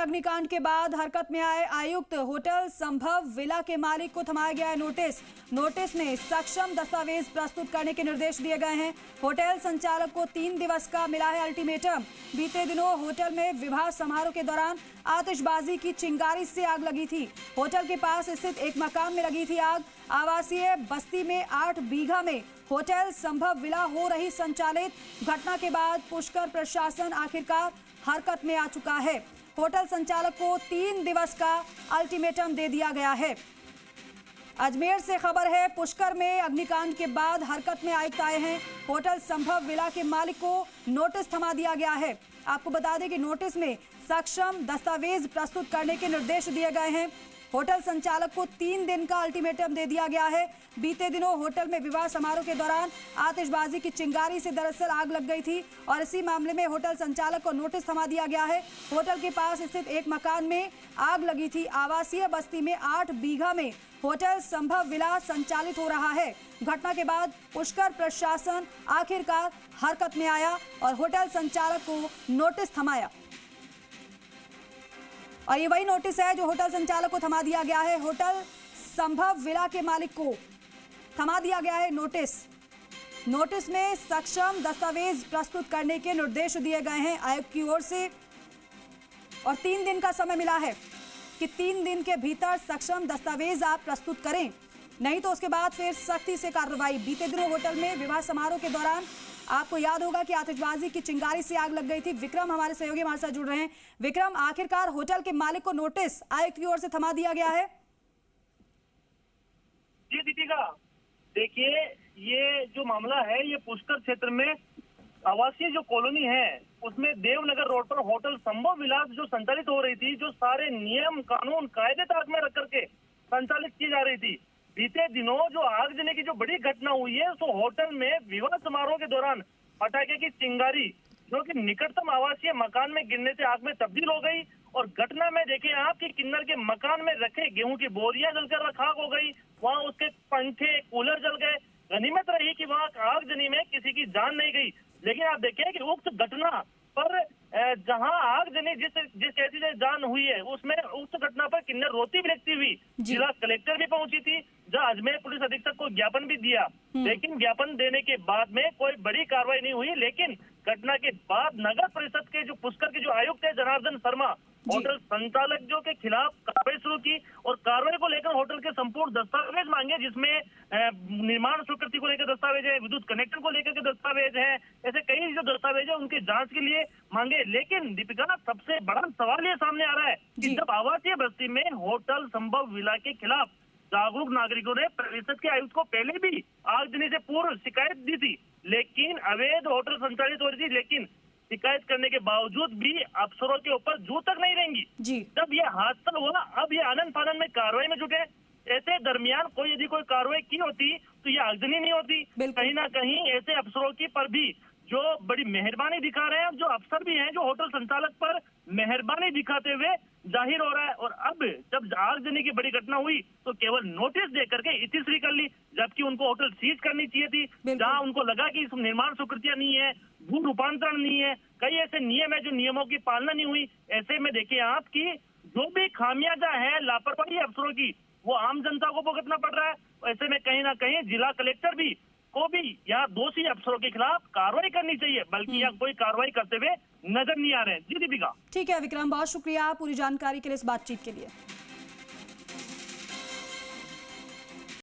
अग्निकांड के बाद हरकत में आए आयुक्त होटल संभव विला के मालिक को थमाया गया है नोटिस में सक्षम दस्तावेज प्रस्तुत करने के निर्देश दिए गए हैं। होटल संचालक को 3 दिवस का मिला है अल्टीमेटम। बीते दिनों होटल में विवाह समारोह के दौरान आतिशबाजी की चिंगारी से आग लगी थी। होटल के पास स्थित एक मकान में लगी थी आग। आवासीय बस्ती में 8 बीघा में होटल संभव विला हो रही संचालित। घटना के बाद पुष्कर प्रशासन आखिरकार हरकत में आ चुका है। होटल संचालक को 3 दिवस का अल्टीमेटम दे दिया गया है। अजमेर से खबर है, पुष्कर में अग्निकांड के बाद हरकत में आयुक्त आए हैं। होटल संभव विला के मालिक को नोटिस थमा दिया गया है। आपको बता दें कि नोटिस में सक्षम दस्तावेज प्रस्तुत करने के निर्देश दिए गए हैं। होटल संचालक को 3 दिन का अल्टीमेटम दे दिया गया है। बीते दिनों होटल में विवाह समारोह के दौरान आतिशबाजी की चिंगारी से दरअसल आग लग गई थी और इसी मामले में होटल संचालक को नोटिस थमा दिया गया है। होटल के पास स्थित एक मकान में आग लगी थी। आवासीय बस्ती में 8 बीघा में होटल संभव विला संचालित हो रहा है। घटना के बाद पुष्कर प्रशासन आखिरकार हरकत में आया और होटल संचालक को नोटिस थमाया। और ये वही नोटिस है जो होटल संचालक को थमा दिया गया है। होटल संभव विला के मालिक को थमा दिया गया है नोटिस में सक्षम दस्तावेज प्रस्तुत करने के निर्देश दिए गए हैं आयुक्त की ओर से और 3 दिन का समय मिला है कि 3 दिन के भीतर सक्षम दस्तावेज आप प्रस्तुत करें, नहीं तो उसके बाद फिर सख्ती से कार्रवाई। बीते दिनों होटल में विवाह समारोह के दौरान आपको याद होगा कि आतिशबाजी की चिंगारी से आग लग गई थी। विक्रम हमारे सहयोगी हमारे साथ जुड़ रहे हैं। विक्रम, आखिरकार होटल के मालिक को नोटिस आयुक्त की ओर से थमा दिया गया है। जी दीपिका, देखिए ये जो मामला है ये पुष्कर क्षेत्र में आवासीय जो कॉलोनी है उसमें देवनगर रोड पर होटल संभव विलास जो संचालित हो रही थी, जो सारे नियम कानून कायदे ताक में रख करके संचालित की जा रही थी। बीते दिनों जो आगजनी की जो बड़ी घटना हुई है तो होटल में विवाह समारोह के दौरान पटाखे की चिंगारी जो कि निकटतम आवासीय मकान में गिरने से आग में तब्दील हो गई। और घटना में देखें आप कि किन्नर के मकान में रखे गेहूं की बोरियां जलकर राख हो गई, वहां उसके पंखे कूलर जल गए। गनीमत रही कि वहां आगजनी में किसी की जान नहीं गई। लेकिन आप देखें कि उक्त घटना पर जहां आगजनी जिस कैसी से जान हुई है उसमें उक्त घटना पर किन्नर रोती बिलखती हुई जिला कलेक्टर भी पहुंची थी, जहां अजमेर पुलिस अधीक्षक को ज्ञापन भी दिया। लेकिन ज्ञापन देने के बाद में कोई बड़ी कार्रवाई नहीं हुई। लेकिन घटना के बाद नगर परिषद के जो पुष्कर के जो आयुक्त है जनार्दन शर्मा, होटल संचालक जो के खिलाफ कार्रवाई शुरू की और कार्रवाई को लेकर होटल के संपूर्ण दस्तावेज मांगे, जिसमें निर्माण स्वीकृति को लेकर दस्तावेज है, विद्युत कनेक्शन को लेकर के दस्तावेज है, ऐसे कई जो दस्तावेज है उनके जांच के लिए मांगे। लेकिन दीपिका, सबसे बड़ा सवाल ये सामने आ रहा है कि जब आवासीय बस्ती में होटल संभव विला के खिलाफ जागरूक नागरिकों ने परिषद के आयुक्त को पहले भी आगजनी से पूर्व शिकायत दी थी, लेकिन अवैध होटल संचालित हो रही थी, लेकिन शिकायत करने के बावजूद भी अफसरों के ऊपर जू तक नहीं रहेंगी। जब ये हादसा हुआ, अब ये आनंद फानंद में कार्रवाई में जुटे। ऐसे दरमियान कोई यदि कोई कार्रवाई की होती तो ये आगजनी नहीं होती। कहीं ना कहीं ऐसे अफसरों की पर भी जो बड़ी मेहरबानी दिखा रहे हैं, जो अफसर भी हैं जो होटल संचालक पर मेहरबानी दिखाते हुए जाहिर हो रहा है। और अब जब आगजनी की बड़ी घटना हुई तो केवल नोटिस दे करके इतिश्री कर ली, जबकि उनको होटल सीज करनी चाहिए थी। जहां उनको लगा कि इस निर्माण स्वीकृतियां नहीं है, भू रूपांतरण नहीं है, कई ऐसे नियम है जो नियमों की पालना नहीं हुई। ऐसे में देखिए आप कि जो भी खामियाजा है लापरवाही अफसरों की वो आम जनता को भुगतना पड़ रहा है। ऐसे में कहीं ना कहीं जिला कलेक्टर भी को भी यहाँ दोषी अफसरों के खिलाफ कार्रवाई करनी चाहिए, बल्कि यहाँ कोई कार्रवाई करते हुए नजर नहीं आ रहे हैं। जी दीपिका। ठीक है विक्रम, बहुत शुक्रिया पूरी जानकारी के लिए, इस बातचीत के लिए।